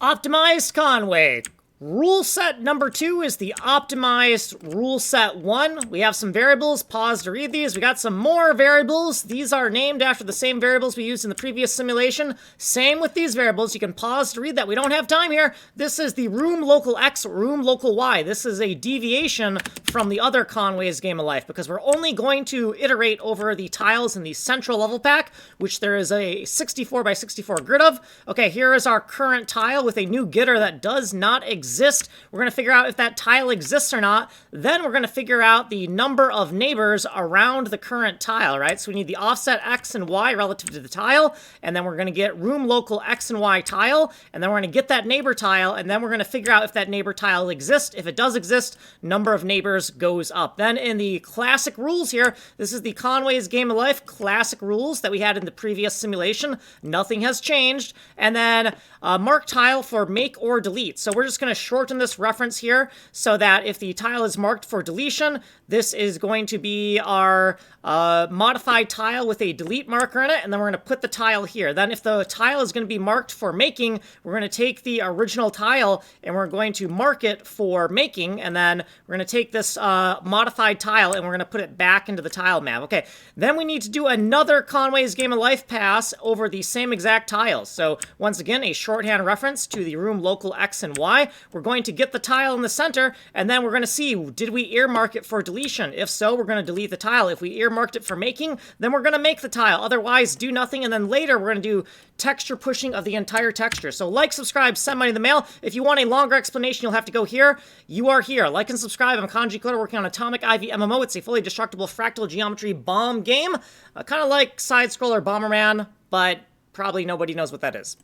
Optimized Conway. Rule set number 2 is the optimized rule set 1. We have some variables. Pause to read these. We got some more variables. These are named after the same variables we used in the previous simulation. Same with these variables. You can pause to read that. We don't have time here. This is the room local x, room local y. This is a deviation from the other Conway's Game of Life because we're only going to iterate over the tiles in the central level pack, which there is a 64 by 64 grid of. Okay, here is our current tile with a new getter that does not exist. We're going to figure out if that tile exists or not. Then we're going to figure out the number of neighbors around the current tile, right? So we need the offset x and y relative to the tile, and then we're going to get room local x and y tile, and then we're going to get that neighbor tile, and then we're going to figure out if that neighbor tile exists. If it does exist, number of neighbors goes up. Then in the classic rules here, this is the Conway's Game of Life classic rules that we had in the previous simulation. Nothing has changed. And then mark tile for make or delete. So we're just going to shorten this reference here so that if the tile is marked for deletion, this is going to be our modified tile with a delete marker in it, and then we're going to put the tile here. Then if the tile is going to be marked for making, we're going to take the original tile and we're going to mark it for making, and then we're going to take this modified tile and we're going to put it back into the tile map. Okay, then we need to do another Conway's Game of Life pass over the same exact tiles. So once again, a shorthand reference to the room local x and y. We're going to get the tile in the center, and then we're going to see, did we earmark it for deletion? If so, we're going to delete the tile. If we earmarked it for making, then we're going to make the tile. Otherwise, do nothing, and then later we're going to do texture pushing of the entire texture. So like, subscribe, send money in the mail. If you want a longer explanation, you'll have to go here. You are here. Like and subscribe. I'm Kanji Coder working on Atomic Ivy MMO. It's a fully destructible fractal geometry bomb game. Kind of like side-scroller Bomberman, but probably nobody knows what that is.